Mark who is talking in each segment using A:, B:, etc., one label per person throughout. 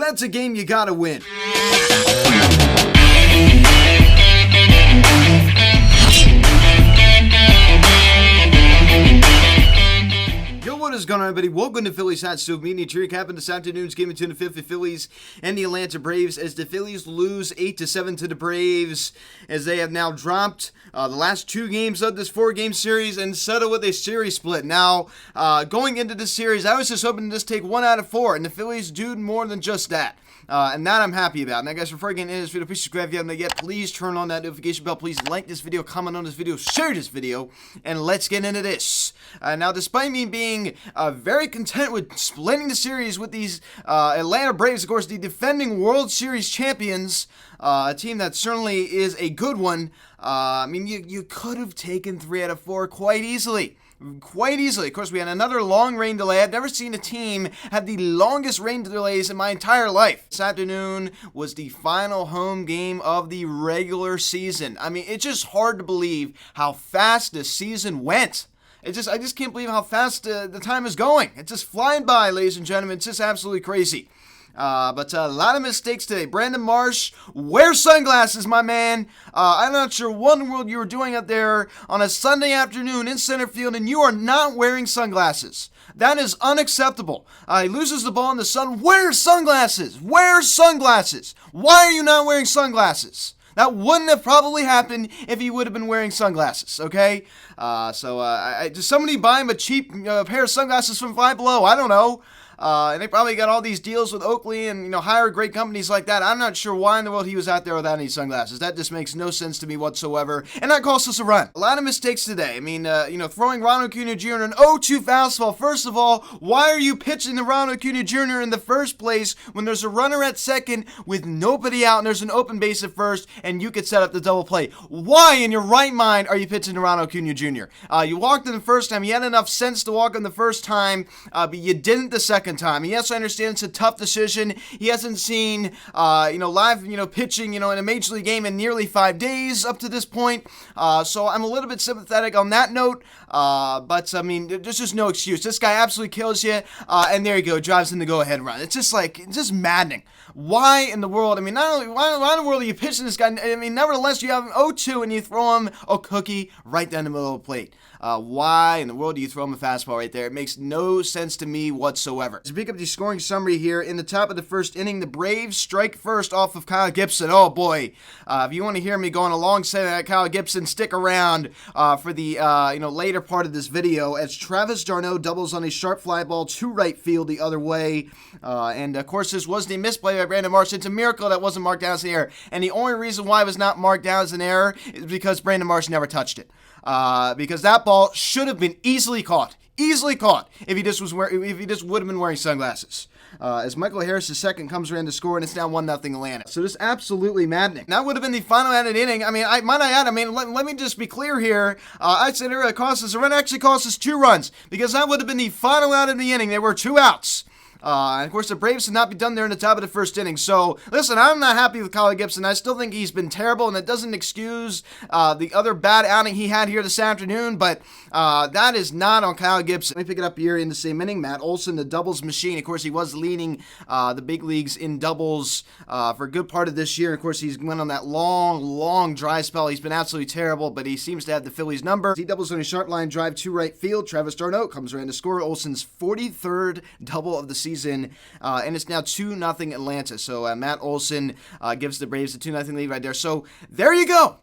A: that's a game you gotta win. What is going on, everybody? Welcome to Phillies Hot Stove Media. To recap this afternoon's game between the Philadelphia Phillies and the Atlanta Braves, as the Phillies lose 8-7 to the Braves, as they have now dropped the last two games of this four-game series and settle with a series split. Now, going into this series, I was just hoping to just take 1 out of 4, and the Phillies do more than just that. And that I'm happy about. Now, guys, before getting into this video, please subscribe if you haven't yet. Please turn on that notification bell. Please like this video, comment on this video, share this video, and let's get into this. Now, despite me being very content with splitting the series with these Atlanta Braves, of course, the defending World Series champions, a team that certainly is a good one, I mean, you could have taken 3 out of 4 quite easily. Quite easily. Of course, we had another long rain delay. I've never seen a team have the longest rain delays in my entire life. This afternoon was the final home game of the regular season. I mean, it's just hard to believe how fast the season went. I just can't believe how fast the time is going. It's just flying by, ladies and gentlemen. It's just absolutely crazy. But a lot of mistakes today. Brandon Marsh, wear sunglasses, my man. I'm not sure what in the world you were doing out there on a Sunday afternoon in center field, and you are not wearing sunglasses. That is unacceptable. He loses the ball in the sun. Wear sunglasses. Wear sunglasses. Why are you not wearing sunglasses? That wouldn't have probably happened if he would have been wearing sunglasses, okay? Does somebody buy him a cheap pair of sunglasses from Five Below? I don't know. And they probably got all these deals with Oakley and, hire great companies like that. I'm not sure why in the world he was out there without any sunglasses. That just makes no sense to me whatsoever. And that cost us a run. A lot of mistakes today. I mean, throwing Ronald Acuna Jr. an 0-2 fastball. First of all, why are you pitching to Ronald Acuna Jr. in the first place when there's a runner at second with nobody out and there's an open base at first and you could set up the double play? Why in your right mind are you pitching to Ronald Acuna Jr.? You walked in the first time. You had enough sense to walk in the first time, but you didn't the second time. Yes, I understand it's a tough decision. He hasn't seen, live, pitching, in a major league game in nearly 5 days up to this point. So I'm a little bit sympathetic on that note. But I mean, there's just no excuse. This guy absolutely kills you. And there you go, drives in the go-ahead run. It's just maddening. Why in the world? I mean, not only why in the world are you pitching this guy? I mean, nevertheless, you have an 0-2 and you throw him a cookie right down the middle of the plate. Why in the world do you throw him a fastball right there? It makes no sense to me whatsoever. To pick up the scoring summary here, in the top of the first inning, the Braves strike first off of Kyle Gibson. Oh boy, if you want to hear me going alongside that Kyle Gibson, stick around for the later part of this video as Travis d'Arnaud doubles on a sharp fly ball to right field the other way. And of course, this was the misplay by Brandon Marsh. It's a miracle that wasn't marked down as an error. And the only reason why it was not marked down as an error is because Brandon Marsh never touched it. Because that ball should have been easily caught if he just would have been wearing sunglasses. As Michael Harris' second comes around to score, and it's now 1-0 Atlanta. So this absolutely maddening. That would have been the final out of the inning. I mean, let me just be clear here. I said it cost us a run. Actually cost us 2 runs because that would have been the final out of the inning. There were 2 outs. And of course, the Braves did not be done there in the top of the first inning. So, listen, I'm not happy with Kyle Gibson. I still think he's been terrible, and that doesn't excuse the other bad outing he had here this afternoon, but that is not on Kyle Gibson. Let me pick it up here in the same inning. Matt Olson, the doubles machine. Of course, he was leading the big leagues in doubles for a good part of this year. Of course, he's went on that long dry spell. He's been absolutely terrible, but he seems to have the Phillies number. He doubles on a sharp line drive to right field. Travis d'Arnaud comes around to score Olson's 43rd double of the season. And it's now 2-0 Atlanta. So Matt Olson gives the Braves a 2-0 lead right there. So there you go.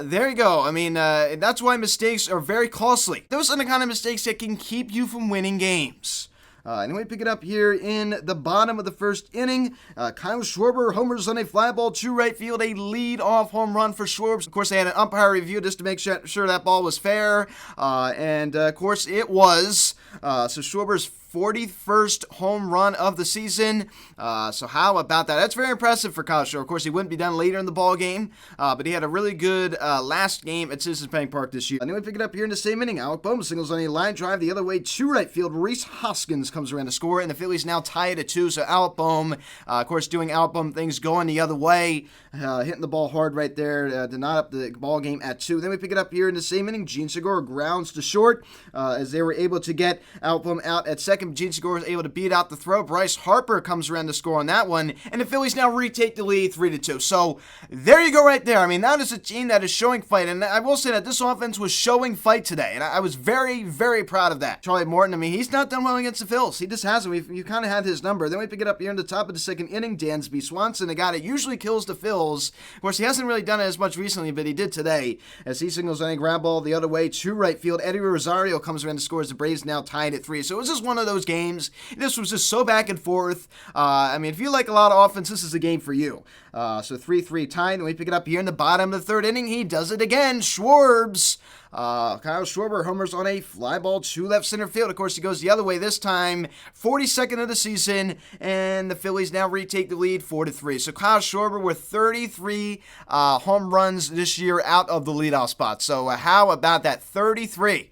A: There you go. I mean, that's why mistakes are very costly. Those are the kind of mistakes that can keep you from winning games. Anyway, pick it up here in the bottom of the first inning. Kyle Schwarber homers on a fly ball to right field, a lead-off home run for Schwarber. Of course, they had an umpire review just to make sure that ball was fair, and of course, it was. So Schwarber's 41st home run of the season. So how about that? That's very impressive for Kyle Schwarber. Of course, he wouldn't be done later in the ball game, but he had a really good last game at Citizens Bank Park this year. Anyway, pick it up here in the same inning. Alec Bohm singles on a line drive the other way to right field. Reese Hoskins comes around to score, and the Phillies now tie it at 2. So Alec Bohm, of course, doing Alec Bohm things, going the other way, hitting the ball hard right there to knot up the ball game at 2. Then we pick it up here in the same inning. Gene Segura grounds to short as they were able to get Alec Bohm out at second. second. Gene Segura was able to beat out the throw. Bryce Harper comes around to score on that one, and the Phillies now retake the lead 3-2. So there you go right there. I mean, that is a team that is showing fight, and I will say that this offense was showing fight today, and I was very, very proud of that. Charlie Morton, I mean, he's not done well against the Phils. He just hasn't. You kind of had his number. Then we pick it up here in the top of the second inning. Dansby Swanson, a guy that usually kills the Phils. Of course, he hasn't really done it as much recently, but he did today, as he signals on a ground ball the other way to right field. Eddie Rosario comes around to score as the Braves now tied at 3. So it was just one of those games. This was just so back and forth. I mean, if you like a lot of offense, this is a game for you. So 3-3 tied, and we pick it up here in the bottom of the third inning. He does it again. Schwarbs. Kyle Schwarber homers on a fly ball to left center field. Of course, he goes the other way this time. 42nd of the season, and the Phillies now retake the lead 4-3. So Kyle Schwarber with 33 home runs this year out of the leadoff spot. So how about that? 33.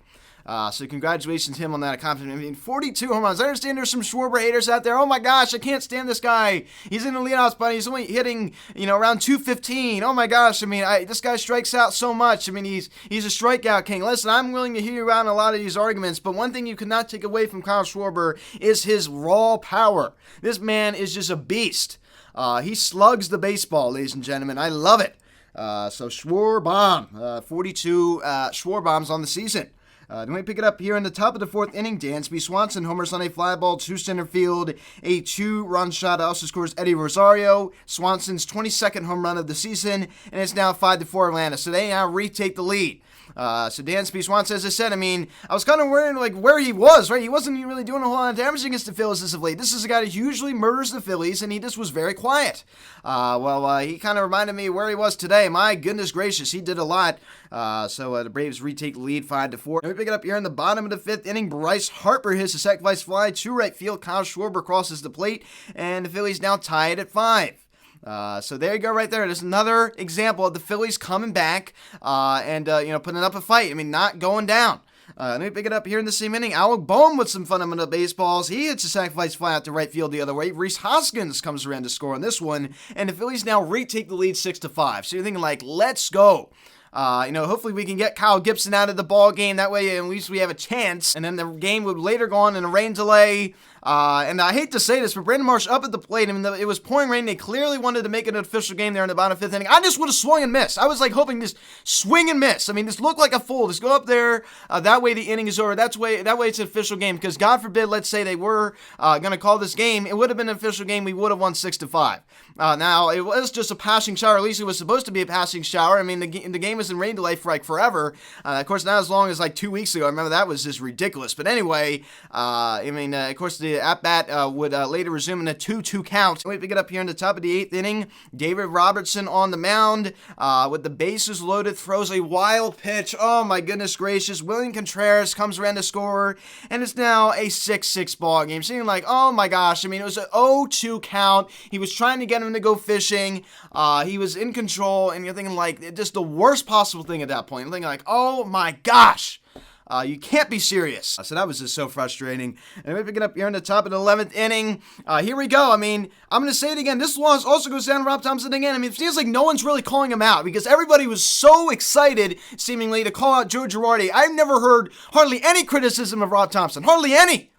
A: So congratulations to him on that accomplishment. I mean, 42 home runs. I understand there's some Schwarber haters out there. Oh my gosh, I can't stand this guy. He's in the leadoff spot. He's only hitting, around 215. Oh my gosh. I mean, this guy strikes out so much. I mean, he's a strikeout king. Listen, I'm willing to hear you out on a lot of these arguments, but one thing you cannot take away from Kyle Schwarber is his raw power. This man is just a beast. He slugs the baseball, ladies and gentlemen. I love it. So Schwarbomb, 42 Schwarbombs on the season. Then we pick it up here in the top of the fourth inning. Dansby Swanson homers on a fly ball to center field. A 2-run shot also scores Eddie Rosario. Swanson's 22nd home run of the season, and it's now 5-4 Atlanta. So they now retake the lead. So Dansby Swanson, as I said, I mean, I was kind of worried where he was, right? He wasn't really doing a whole lot of damage against the Phillies as of late. This is a guy that usually murders the Phillies, and he just was very quiet. He kind of reminded me where he was today. My goodness gracious, he did a lot. So the Braves retake the lead 5-4. And we pick it up here in the bottom of the fifth inning. Bryce Harper hits a sacrifice fly to right field. Kyle Schwarber crosses the plate, and the Phillies now tie it at 5. So there you go right there. There's another example of the Phillies coming back and putting up a fight. I mean, not going down. Let me pick it up here in the same inning. Alec Boehm with some fundamental baseballs. He hits a sacrifice fly out to right field the other way. Rhys Hoskins comes around to score on this one, and the Phillies now retake the lead 6-5. So you're thinking let's go. Hopefully we can get Kyle Gibson out of the ball game. That way, at least we have a chance. And then the game would later go on in a rain delay. And I hate to say this, but Brandon Marsh up at the plate. I mean, it was pouring rain. They clearly wanted to make it an official game there in the bottom fifth inning. I just would have swung and missed. I was hoping just swing and miss. I mean, this looked like a fool. Just go up there. That way the inning is over. That way it's an official game. Because God forbid, let's say they were going to call this game. It would have been an official game. We would have won 6-5. Now, it was just a passing shower. At least it was supposed to be a passing shower. I mean, the game was in rain delay for forever. Of course, not as long as 2 weeks ago. I remember that was just ridiculous. But anyway, of course, the at-bat would later resume in a 2-2 count. We pick it up here in the top of the eighth inning. David Robertson on the mound with the bases loaded, throws a wild pitch. Oh my goodness gracious. William Contreras comes around to score, and it's now a 6-6 ball game. Seeming oh my gosh. I mean, it was an 0-2 count. He was trying to get him to go fishing. He was in control, and you're thinking just the worst possible thing at that point. I'm thinking oh my gosh. You can't be serious. So that was just so frustrating. And we pick it up here in the top of the 11th inning. Here we go. I mean, I'm going to say it again. This loss also goes down to Rob Thompson again. I mean, it feels like no one's really calling him out because everybody was so excited, seemingly, to call out Joe Girardi. I've never heard hardly any criticism of Rob Thompson. Hardly any.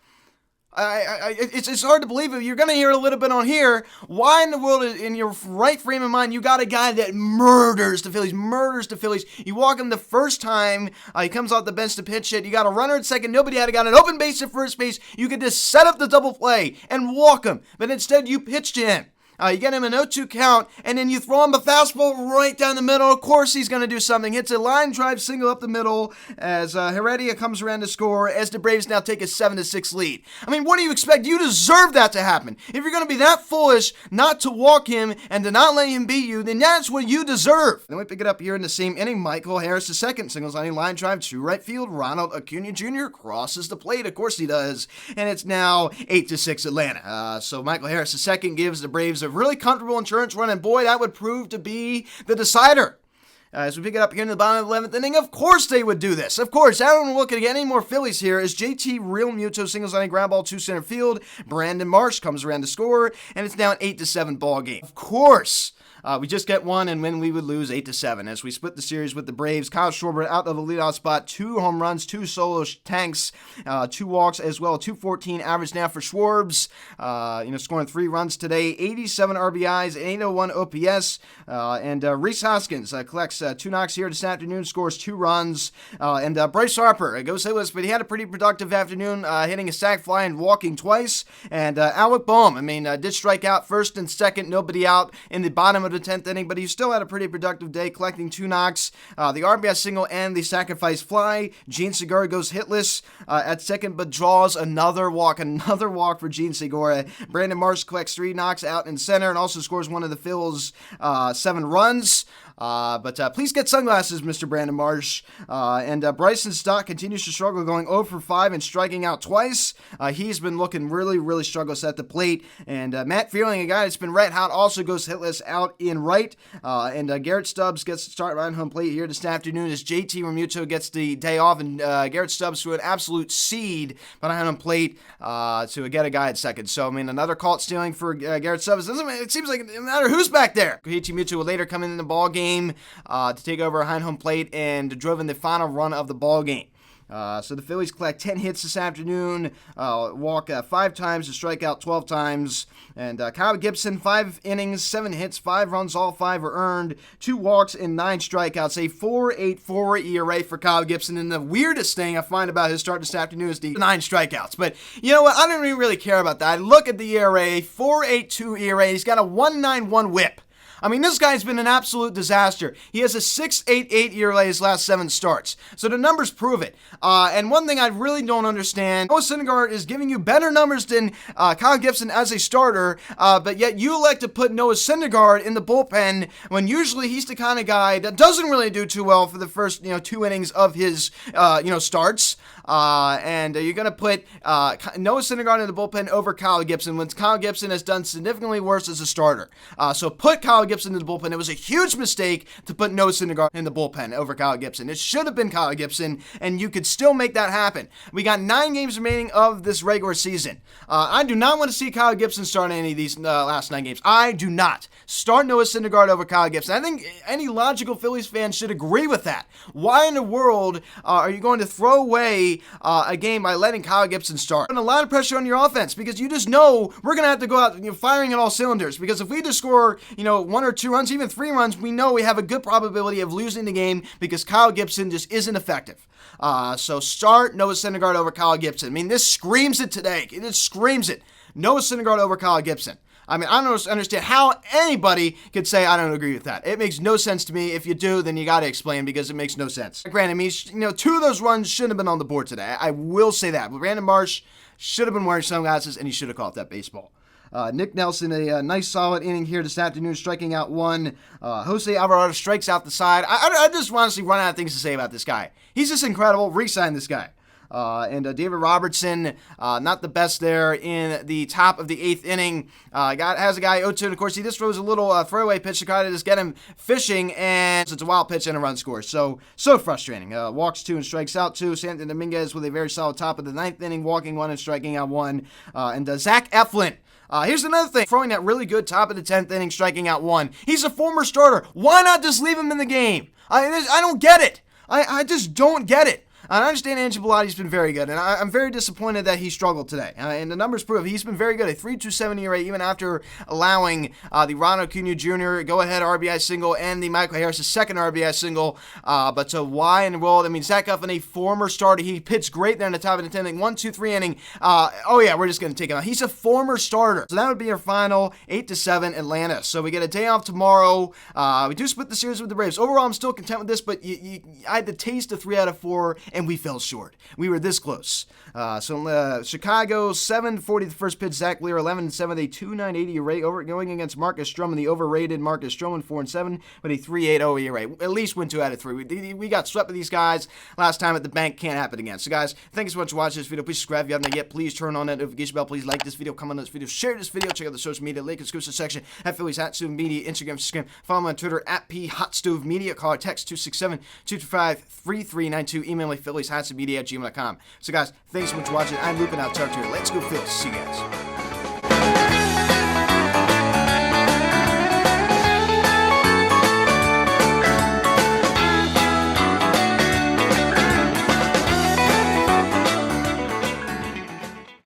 A: It's hard to believe it. You're going to hear a little bit on here. Why in the world, in your right frame of mind, you got a guy that murders the Phillies. You walk him the first time, he comes off the bench to pitch it. You got a runner at second. Nobody had got an open base at first base. You could just set up the double play and walk him. But instead, you pitched him. You get him an 0-2 count, and then you throw him a fastball right down the middle. Of course he's going to do something. Hits a line drive single up the middle as Heredia comes around to score as the Braves now take a 7-6 lead. I mean, what do you expect? You deserve that to happen. If you're going to be that foolish not to walk him and to not let him beat you, then that's what you deserve. Then we pick it up here in the same inning. Michael Harris II singles on a line drive to right field. Ronald Acuna Jr. crosses the plate. Of course he does. And it's now 8-6 Atlanta. So Michael Harris II gives the Braves a really comfortable insurance run, and boy, that would prove to be the decider. As we pick it up here in the bottom of the 11th inning, of course they would do this. Of course, I don't look at any more Phillies here as JT Realmuto singles on a ground ball to center field. Brandon Marsh comes around to score, and it's now an 8-7 ball game. Of course. We just get one, and when we would lose 8-7 as we split the series with the Braves. Kyle Schwarber out of the leadoff spot, 2 home runs, 2 solo tanks, 2 walks as well. 214 average now for Schwarbs. Scoring 3 runs today, 87 RBIs, 801 OPS. And Rhys Hoskins collects 2 knocks here this afternoon, scores 2 runs. And Bryce Harper goes hitless, but he had a pretty productive afternoon, hitting a sac fly and walking twice. And Alec Bohm, did strike out first and second, nobody out in the bottom of the 10th inning, but he still had a pretty productive day, collecting 2 knocks, the RBI single and the sacrifice fly. Gene Segura goes hitless at second, but draws another walk for Gene Segura. Brandon Marsh collects 3 knocks out in center and also scores one of the Phil's 7 runs. But please get sunglasses, Mr. Brandon Marsh. And Bryson Stott continues to struggle, going 0 for 5 and striking out twice. He's been looking really, really struggles at the plate. And Matt Fearing, a guy that's been red hot, also goes hitless out in right. And Garrett Stubbs gets to start right home plate here this afternoon as JT Realmuto gets the day off. And Garrett Stubbs threw an absolute seed behind home plate to get a guy at second. So, another caught stealing for Garrett Stubbs. It seems like no matter who's back there. JT Realmuto will later come in the ball game to take over behind home plate and drove in the final run of the ball game. So the Phillies collect 10 hits this afternoon, walk 5 times, to strike out 12 times. And Kyle Gibson, 5 innings, 7 hits, 5 runs, all 5 are earned, 2 walks and 9 strikeouts, a 4.84 ERA for Kyle Gibson. And the weirdest thing I find about his start this afternoon is the 9 strikeouts. But you know what? I don't really care about that. I look at the ERA, 4.82 ERA. He's got a 1.91 whip. This guy's been an absolute disaster. He has a 6.88 ERA his last 7 starts. So the numbers prove it. And one thing I really don't understand, Noah Syndergaard is giving you better numbers than Kyle Gibson as a starter, but yet you elect to put Noah Syndergaard in the bullpen when usually he's the kind of guy that doesn't really do too well for the first 2 innings of his starts. And you're going to put Noah Syndergaard in the bullpen over Kyle Gibson when Kyle Gibson has done significantly worse as a starter. So put Kyle Gibson in the bullpen. It was a huge mistake to put Noah Syndergaard in the bullpen over Kyle Gibson. It should have been Kyle Gibson, and you could still make that happen. We got 9 games remaining of this regular season. I do not want to see Kyle Gibson start any of these last 9 games. I do not. Start Noah Syndergaard over Kyle Gibson. I think any logical Phillies fan should agree with that. Why in the world are you going to throw away a game by letting Kyle Gibson start? And a lot of pressure on your offense because you just know we're going to have to go out firing at all cylinders because if we just score 1 or 2 runs, even 3 runs, we know we have a good probability of losing the game because Kyle Gibson just isn't effective. So start Noah Syndergaard over Kyle Gibson. This screams it today. It just screams it. Noah Syndergaard over Kyle Gibson. I don't understand how anybody could say I don't agree with that. It makes no sense to me. If you do, then you got to explain because it makes no sense. Granted, 2 of those runs shouldn't have been on the board today. I will say that. But Brandon Marsh should have been wearing sunglasses and he should have caught that baseball. Nick Nelson, a nice solid inning here this afternoon, striking out 1. Jose Alvarado strikes out the side. I just honestly run out of things to say about this guy. He's just incredible. Re-sign this guy. And David Robertson, not the best there in the top of the 8th inning. Has a guy 0-2, and of course he just throws a little throwaway pitch to try to just get him fishing, and it's a wild pitch and a run score. So frustrating. Walks 2 and strikes out 2. Sandy Dominguez with a very solid top of the 9th inning, walking 1 and striking out 1. And Zach Eflin. Here's another thing, throwing that really good top of the 10th inning, striking out 1. He's a former starter. Why not just leave him in the game? I don't get it. I just don't get it. I understand Angie Bellatti's been very good, and I'm very disappointed that he struggled today. And the numbers prove he's been very good. A 3.27 ERA even after allowing the Ron Acuna Jr. go-ahead RBI single and the Michael Harris' second RBI single. But so why in the world? Zach Eflin, a former starter, he pitched great there in the top of the 10th inning, 1, 2, 3 inning. We're just going to take him out. He's a former starter. So that would be our final 8-7 Atlanta. So we get a day off tomorrow. We do split the series with the Braves. Overall, I'm still content with this, but I had to taste a 3 out of 4 and we fell short. We were this close. Chicago, 7-40 the first pitch. Zach Lear, 11-7, a 2.980 ERA going against Marcus Stroman, the overrated Marcus Stroman, 4-7, but a 3.80 ERA. At least win 2 out of 3. We got swept with these guys last time at the bank. Can't happen again. So guys, thank you so much for watching this video. Please subscribe if you haven't yet. Please turn on that notification bell. Please like this video, comment on this video, share this video, check out the social media link in the description section at Phillies Hot Stove Media, Instagram. Follow me on Twitter at PHotStoveMedia. Call or text 267-225-3392. Email me phillieshotstovemedia@gmail.com. So guys, thanks so much for watching. I'm Luke and I'll talk to you. Let's go Phillies. See you guys.